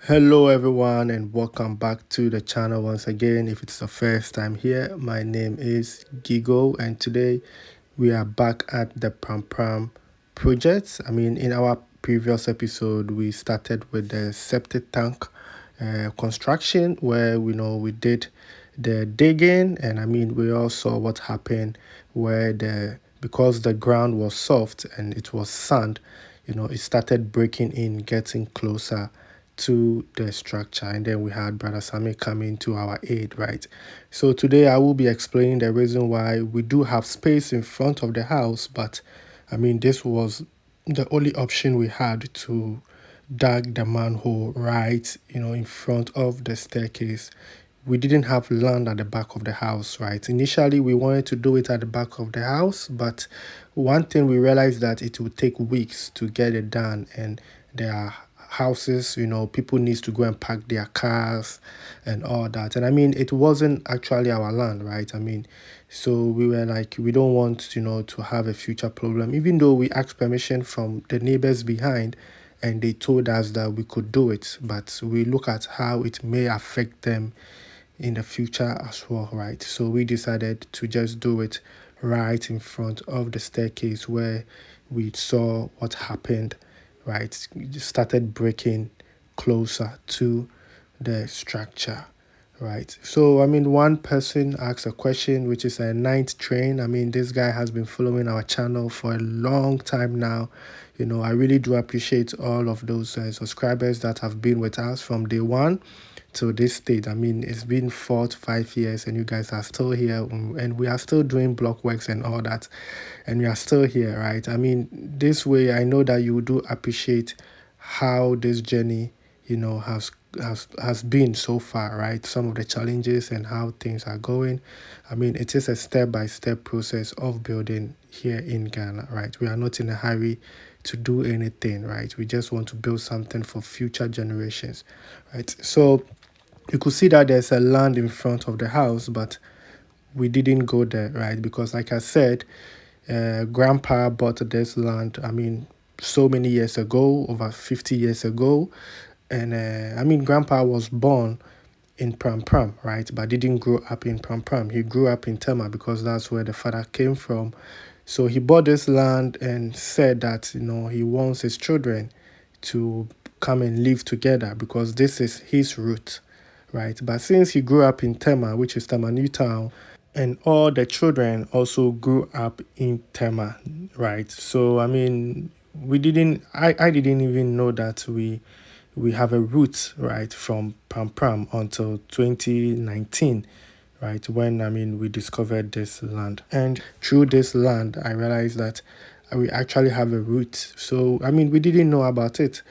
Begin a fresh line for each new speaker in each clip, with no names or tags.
Hello everyone and welcome back to the channel once again. If it's the first time here, my name is Gigo and today we are back at the Pram project. In our previous episode we started with the septic tank construction where we did the digging, and we all saw what happened where because the ground was soft and it was sand, it started breaking in, getting closer to the structure, and then we had Brother Sammy coming to our aid, right? So today I will be explaining the reason why we do have space in front of the house, but this was the only option we had to dug the manhole right, in front of the staircase. We didn't have land at the back of the house, right? Initially, we wanted to do it at the back of the house, but one thing we realized that it would take weeks to get it done, and there are houses, people needs to go and park their cars and all that. And it wasn't actually our land, right? So we were like, we don't want, to have a future problem, even though we asked permission from the neighbors behind and they told us that we could do it, but we look at how it may affect them in the future as well, right? So we decided to just do it right in front of the staircase where we saw what happened, right? It just started breaking closer to the structure, right? So one person asked a question, which is a ninth train. This guy has been following our channel for a long time now. I really do appreciate all of those subscribers that have been with us from day one to this stage. It's been 4 to 5 years and you guys are still here, and we are still doing block works and all that, and we are still here, right? This way I know that you do appreciate how this journey, has been so far, right? Some of the challenges and how things are going. It is a step-by-step process of building here in Ghana, right? We are not in a hurry to do anything, right? We just want to build something for future generations, right? So you could see that there's a land in front of the house, but we didn't go there, right? Because like I said, grandpa bought this land, so many years ago, over 50 years ago. And grandpa was born in Pram, right? But didn't grow up in Pram. He grew up in Tema because that's where the father came from. So he bought this land and said that, he wants his children to come and live together because this is his root, right? But since he grew up in Tema, which is Tema New Town, and all the children also grew up in Tema, right? So I didn't even know that we have a root, right, from Pram until 2019, right, when we discovered this land. And through this land I realized that we actually have a root. So we didn't know about it.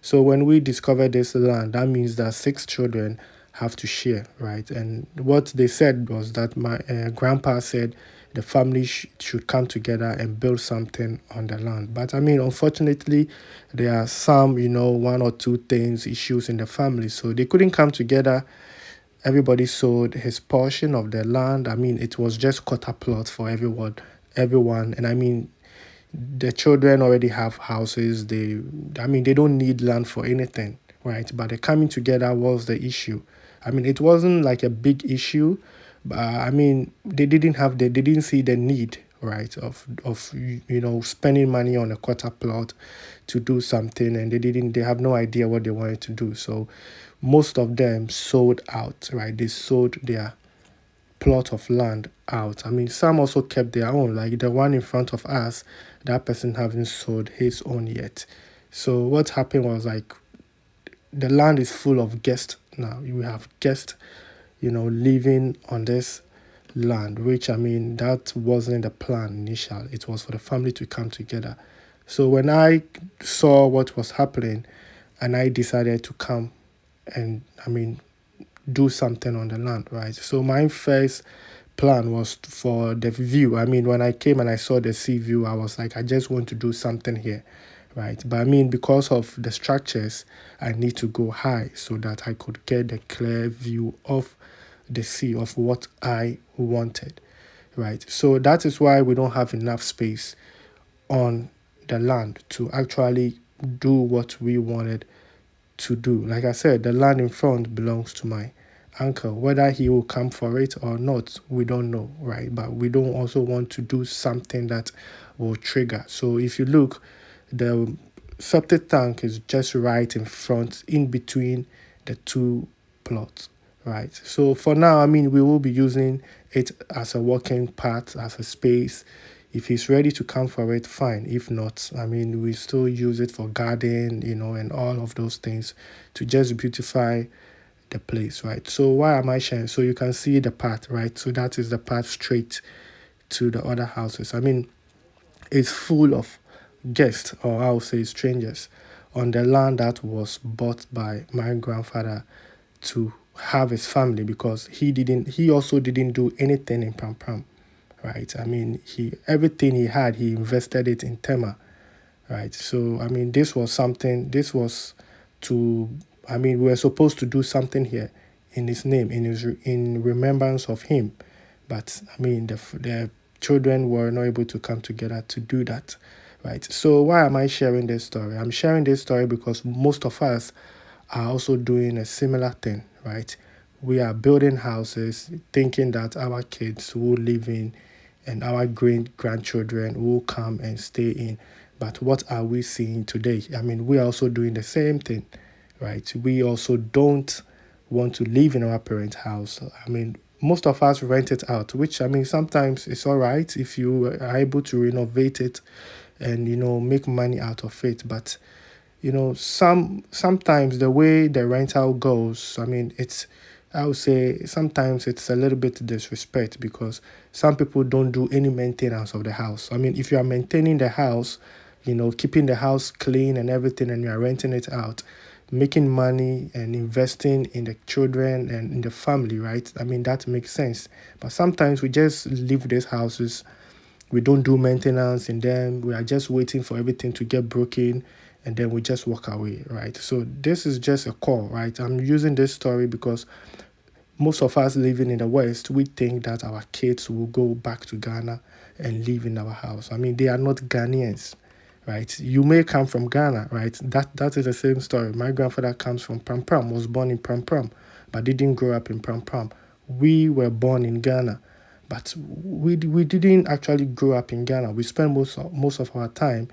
So when we discovered this land, that means that 6 children have to share, right? And what they said was that my grandpa said the family should come together and build something on the land. But unfortunately, there are some, one or two things, issues in the family, so they couldn't come together. Everybody sold his portion of the land. It was just quarter plots for everyone. And the children already have houses. They don't need land for anything, right? But the coming together was the issue. It wasn't like a big issue, but they didn't see the need, right, of spending money on a quarter plot to do something, and they have no idea what they wanted to do. So most of them sold out, right? They sold their plot of land out. Some also kept their own, like the one in front of us, that person haven't sold his own yet. So what happened was, like, the land is full of guests now. You have guests, living on this land, which that wasn't the plan initial. It was for the family to come together. So when I saw what was happening, and I decided to come and do something on the land, right? So my first plan was for the view. When I came and I saw the sea view, I was like, I just want to do something here, right? But because of the structures, I need to go high so that I could get the clear view of the sea, of what I wanted, right? So that is why we don't have enough space on the land to actually do what we wanted to do. Like I said, the land in front belongs to my uncle. Whether he will come for it or not, we don't know, right? But we don't also want to do something that will trigger. So if you look, the septic tank is just right in front, in between the two plots, right? So for now, I mean, we will be using it as a working part, as a space. If he's ready to come for it, fine. If not, I mean, we still use it for garden, and all of those things to just beautify the place, right? So why am I sharing? So you can see the path, right? So that is the path straight to the other houses. I mean, it's full of guests, or I'll say strangers, on the land that was bought by my grandfather to have his family, because he also didn't do anything in Pram, right? I mean, he everything he had, he invested it in Tema, right? So I mean, this was to, I mean, we were supposed to do something here in his name, in remembrance of him, but I mean, the children were not able to come together to do that, right? So why am I sharing this story? I'm sharing this story because most of us are also doing a similar thing, right? We are building houses thinking that our kids will live in, and our great grandchildren will come and stay in. But what are we seeing today? I mean, we are also doing the same thing, right? We also don't want to live in our parents' house. I mean, most of us rent it out, which, I mean, sometimes it's all right if you are able to renovate it and make money out of it. But sometimes the way the rental goes, I mean, I would say sometimes it's a little bit disrespect, because some people don't do any maintenance of the house. I mean, if you are maintaining the house, keeping the house clean and everything, and you are renting it out, making money and investing in the children and in the family, right? I mean, that makes sense. But sometimes we just leave these houses, we don't do maintenance in them. We are just waiting for everything to get broken, and then we just walk away, right? So this is just a call, right? I'm using this story because most of us living in the West, we think that our kids will go back to Ghana and live in our house. I mean, they are not Ghanaians, right? You may come from Ghana, right? That is the same story. My grandfather comes from Pram, was born in Pram, but didn't grow up in Pram. We were born in Ghana, but we didn't actually grow up in Ghana. We spent most of our time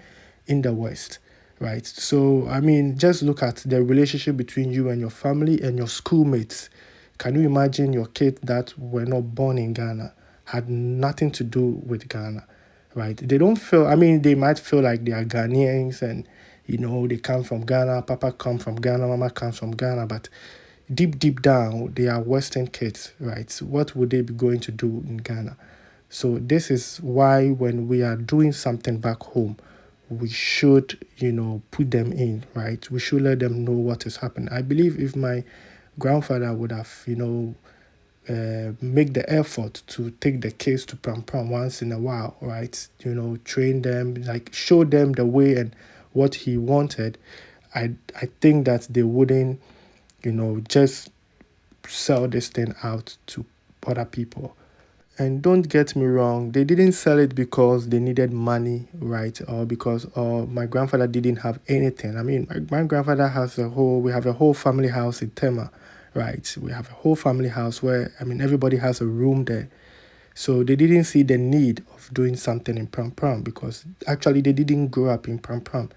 in the West, right? So I mean, just look at the relationship between you and your family and your schoolmates. Can you imagine your kids that were not born in Ghana, had nothing to do with Ghana, right? They don't feel, I mean, they might feel like they are Ghanaians, and, they come from Ghana, Papa come from Ghana, Mama comes from Ghana, but deep down, they are Western kids, right? What would they be going to do in Ghana? So this is why when we are doing something back home, we should, put them in, right? We should let them know what is happening. I believe if my grandfather would have, make the effort to take the kids to Pram once in a while, right? Train them, like show them the way and what he wanted. I think that they wouldn't, just sell this thing out to other people. And don't get me wrong, they didn't sell it because they needed money, right? Or because my grandfather didn't have anything. I mean, my grandfather we have a whole family house in Tema, right? We have a whole family house where, I mean, everybody has a room there. So they didn't see the need of doing something in Pram because actually they didn't grow up in Pram.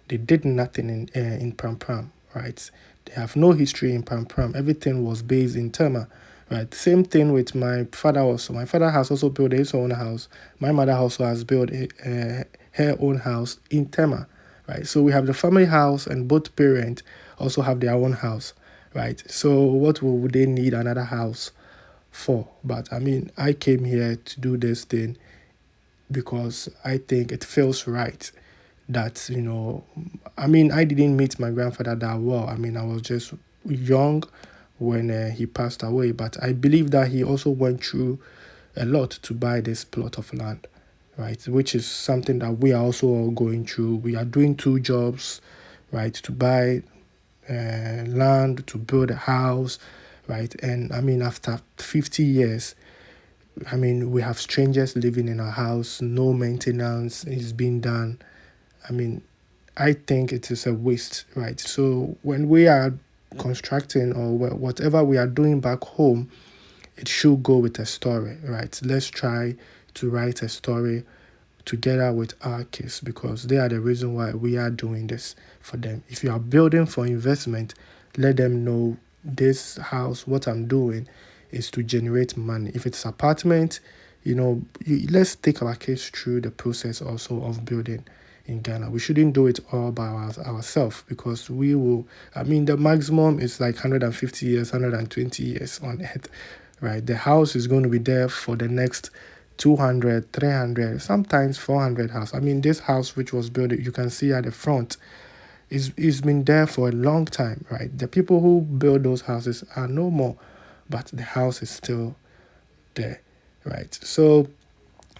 They did nothing in Pram, right? They have no history in Pram. Everything was based in Tema, right? Same thing with my father also. My father has also built his own house. My mother also has built her own house in Tema, right? So we have the family house, and both parents also have their own house, right? So what would they need another house for? But I mean, I came here to do this thing because I think it feels right that, I mean, I didn't meet my grandfather that well. I mean, I was just young when he passed away, but I believe that he also went through a lot to buy this plot of land, right? Which is something that we are also all going through. We are doing two jobs, right? To buy land, to build a house, right? And I mean, after 50 years, I mean, we have strangers living in our house, no maintenance is being done. I mean, I think it is a waste, right? So when we are constructing or whatever we are doing back home, it should go with a story, right? Let's try to write a story together with our kids because they are the reason why we are doing this for them. If you are building for investment, let them know this house, what I'm doing is to generate money. If it's apartment, let's take our kids through the process also of building in Ghana. We shouldn't do it all by ourselves because we will, the maximum is like 150 years, 120 years on earth, right? The house is going to be there for the next 200, 300, sometimes 400 house. This house which was built, you can see at the front, is been there for a long time, right? The people who build those houses are no more, but the house is still there, right? So,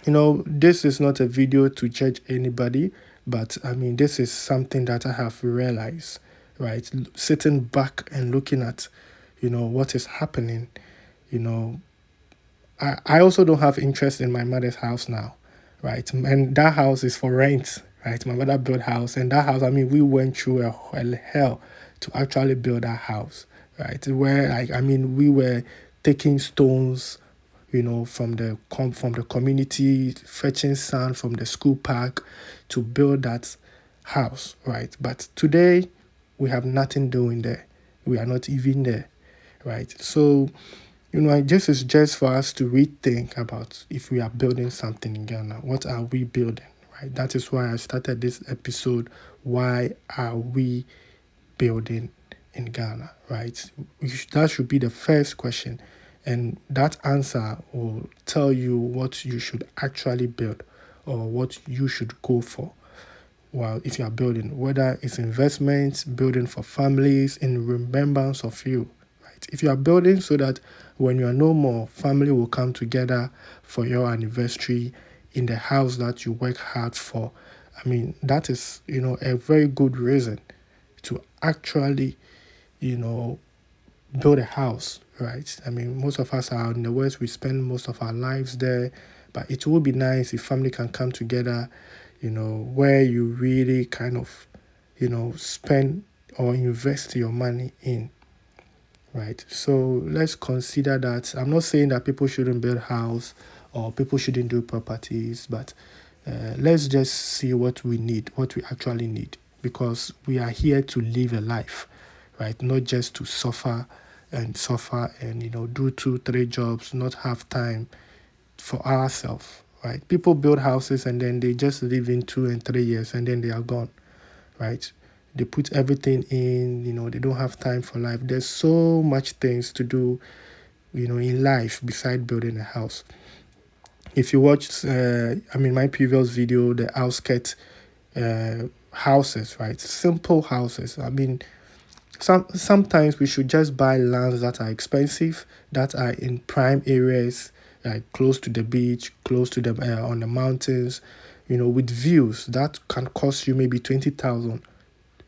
this is not a video to judge anybody, but this is something that I have realized, right? Sitting back and looking at, what is happening, you know, I also don't have interest in my mother's house now, right? And that house is for rent, right? My mother built house, and that house, we went through a hell to actually build that house, right? Where we were taking stones, from the community, fetching sand from the school park to build that house, right? But today we have nothing doing there. We are not even there, right? So this is just for us to rethink about if we are building something in Ghana. What are we building, right? That is why I started this episode. Why are we building in Ghana, right? That should be the first question. And that answer will tell you what you should actually build or what you should go for. Well, if you are building, whether it's investments, building for families in remembrance of you, right? If you are building so that when you are no more, family will come together for your anniversary in the house that you work hard for. That is, a very good reason to actually, build a house, right? Most of us are in the West, we spend most of our lives there, but it would be nice if family can come together, where you really kind of, spend or invest your money in, right? So let's consider that. I'm not saying that people shouldn't build house or people shouldn't do properties, but let's just see what we need, what we actually need, because we are here to live a life, right? Not just to suffer and suffer and do 2 3 jobs, not have time for ourselves, right? People build houses and then they just live in 2 and 3 years and then they are gone, right? They put everything in, they don't have time for life. There's so much things to do, in life beside building a house. If you watch, my previous video, the outskirt houses, right? Simple houses. Sometimes we should just buy lands that are expensive, that are in prime areas, like close to the beach, close to the on the mountains, with views that can cost you maybe 20,000,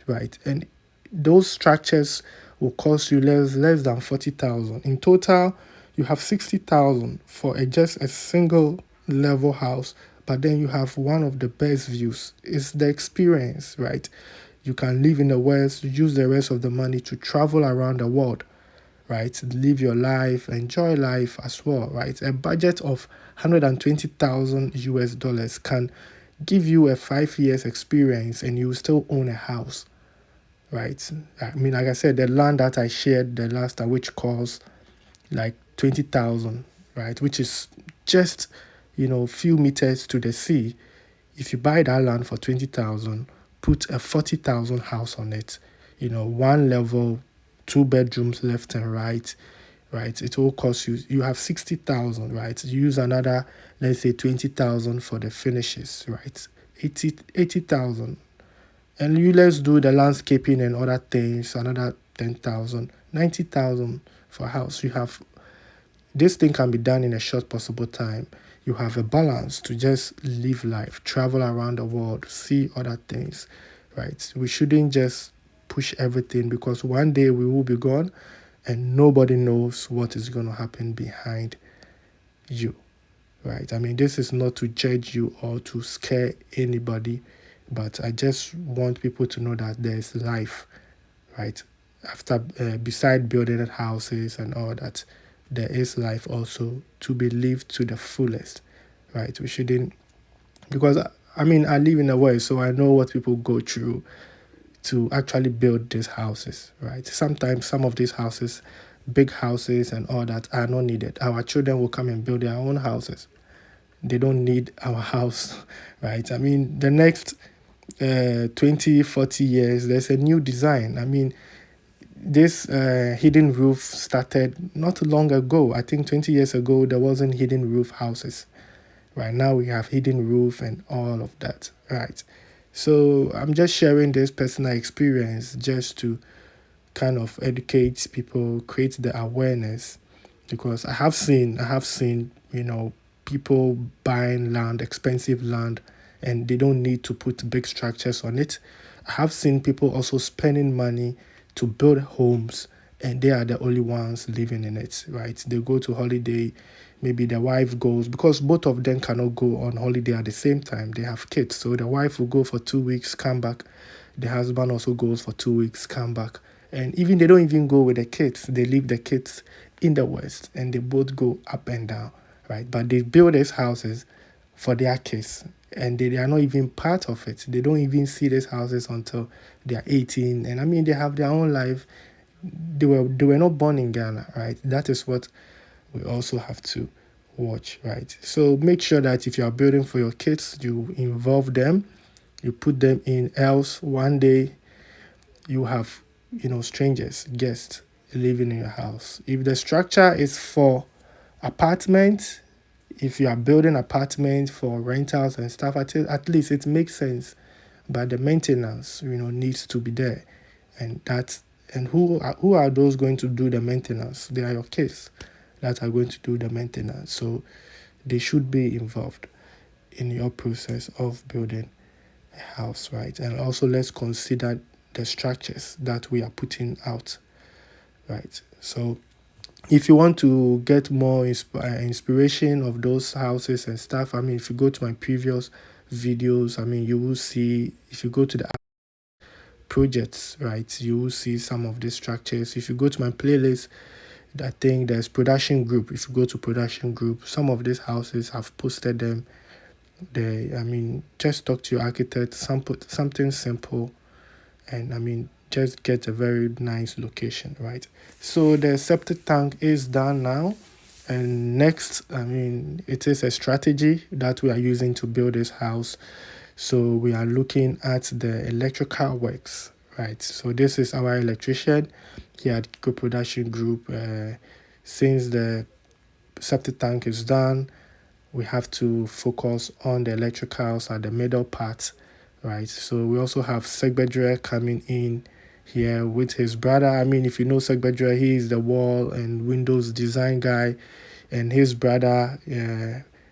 right? And those structures will cost you less than 40,000. In total, you have 60,000 for just a single level house, but then you have one of the best views. It's the experience, right? You can live in the West, use the rest of the money to travel around the world, right? Live your life, enjoy life as well, right? A budget of 120,000 US dollars can give you a 5 years experience and you still own a house, right? Like I said, the land that I shared the last time, which cost like 20,000, right? Which is just, few meters to the sea. If you buy that land for 20,000, put a 40,000 house on it, one level, 2 bedrooms left and right, right? It will cost you have 60,000, right? You use another, let's say 20,000 for the finishes, right? 80,000. And let's do the landscaping and other things, another 10,000, 90,000 for a house. You have this thing can be done in a short possible time. You have a balance to just live life, travel around the world, see other things, right? We shouldn't just push everything because one day we will be gone and nobody knows what is going to happen behind you, right? This is not to judge you or to scare anybody, but I just want people to know that there's life, right? After, beside building houses and all that, there is life also to be lived to the fullest, right? We shouldn't, because I mean, I live in a way, so I know what people go through to actually build these houses, right? Sometimes some of these houses, big houses and all that, are not needed. Our children will come and build their own houses. They don't need our house, right? I mean, the next 20, 40 years, there's a new design. I mean, this hidden roof started not long ago. I think 20 years ago, there wasn't hidden roof houses. Right now, we have hidden roof and all of that, right? So I'm just sharing this personal experience just to kind of educate people, create the awareness, because I have seen, people buying land, expensive land, and they don't need to put big structures on it. I have seen people also spending money to build homes, and they are the only ones living in it, right? They go to holiday, maybe the wife goes, because both of them cannot go on holiday at the same time. They have kids, so the wife will go for 2 weeks, come back. The husband also goes for 2 weeks, come back. And even they don't even go with the kids. They leave the kids in the West and they both go up and down, right? But they build these houses for their kids and they are not even part of it. They don't even see these houses until they are 18. And I mean, they have their own life. They were not born in Ghana, right? That is what we also have to watch, right? So make sure that if you are building for your kids, you involve them, you put them in, else one day you have, strangers, guests living in your house. If the structure is for apartments, if you are building apartments for rentals and stuff, at least it makes sense. But the maintenance, needs to be there, and who are those going to do the maintenance? They are your kids that are going to do the maintenance. So they should be involved in your process of building a house, right? And also let's consider the structures that we are putting out, right? So if you want to get more inspiration of those houses and stuff, I mean, if you go to my previous videos, I mean, you will see, if you go to the projects, right, you will see some of these structures. If you go to my playlist, I think there's production group. If you go to production group, some of these houses have posted them. I mean, just talk to your architect, something simple, and I mean, just get a very nice location, right? So the septic tank is done now. And next, I mean, it is a strategy that we are using to build this house. So we are looking at the electrical works, right? So this is our electrician here at Kiko Production Group. Since the septic tank is done, we have to focus on the electricals at the middle part, right? So we also have Segbedre coming in here with his brother. I mean, if you know Segbedre, he is the wall and windows design guy, and his brother,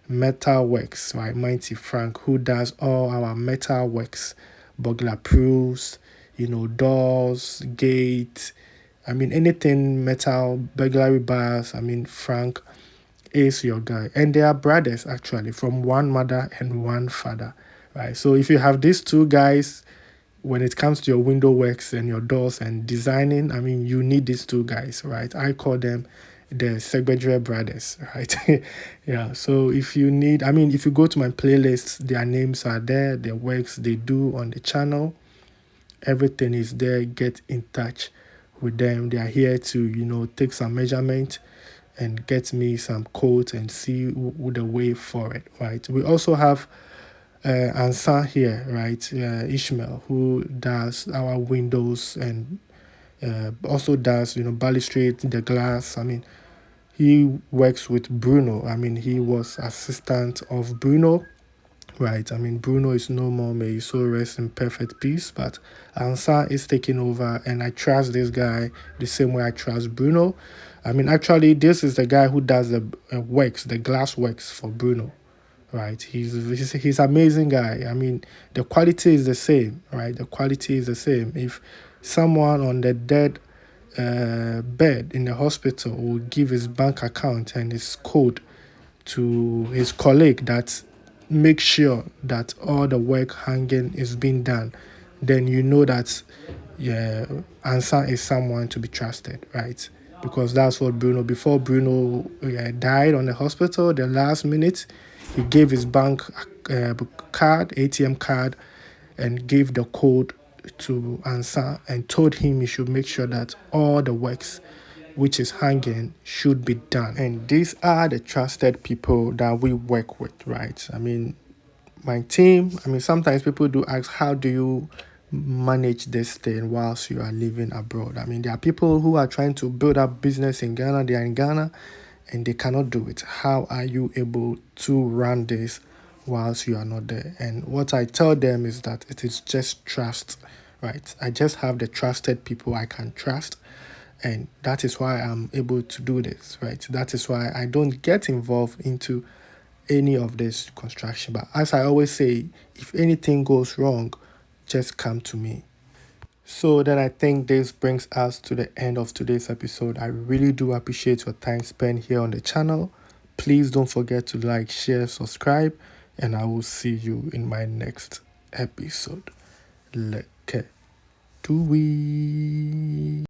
Metal Works, right? Mighty Frank, who does all our metal works, burglar proofs, doors, gates. I mean, anything metal, burglary bars. I mean, Frank is your guy. And they are brothers actually from one mother and one father, right? So if you have these two guys, when it comes to your window works and your doors and designing, I mean, you need these two guys, right? I call them the Segbedre brothers, right? Yeah. So if you need, I mean, if you go to my playlists, their names are there, the works they do on the channel, everything is there. Get in touch with them. They are here to, take some measurement and get me some quotes and see the way forward, right? We also have Ansa here, right? Ishmael, who does our windows and also does, balustrade, the glass. I mean, he works with Bruno. I mean, he was assistant of Bruno, right? I mean, Bruno is no more. May his soul rest in perfect peace. But Ansa is taking over, and I trust this guy the same way I trust Bruno. I mean, actually, this is the guy who does the works, the glass works for Bruno, right? He's amazing guy. I mean, the quality is the same, right? The quality is the same. If someone on the dead bed in the hospital will give his bank account and his code to his colleague that make sure that all the work hanging is being done, then you know that yeah, Ansa is someone to be trusted, right? Because that's what Bruno, before Bruno died on the hospital, the last minute, he gave his bank card, ATM card, and gave the code to Ansa and told him he should make sure that all the works which is hanging should be done. And these are the trusted people that we work with, right? I mean, my team, I mean, sometimes people do ask, how do you manage this thing whilst you are living abroad? I mean, there are people who are trying to build up business in Ghana, they are in Ghana, and they cannot do it. How are you able to run this whilst you are not there? And what I tell them is that it is just trust, right? I just have the trusted people I can trust, and that is why I'm able to do this, right? That is why I don't get involved into any of this construction. But as I always say, if anything goes wrong, just come to me. So then I think this brings us to the end of today's episode. I really do appreciate your time spent here on the channel. Please don't forget to like, share, subscribe, and I will see you in my next episode. Let's do we.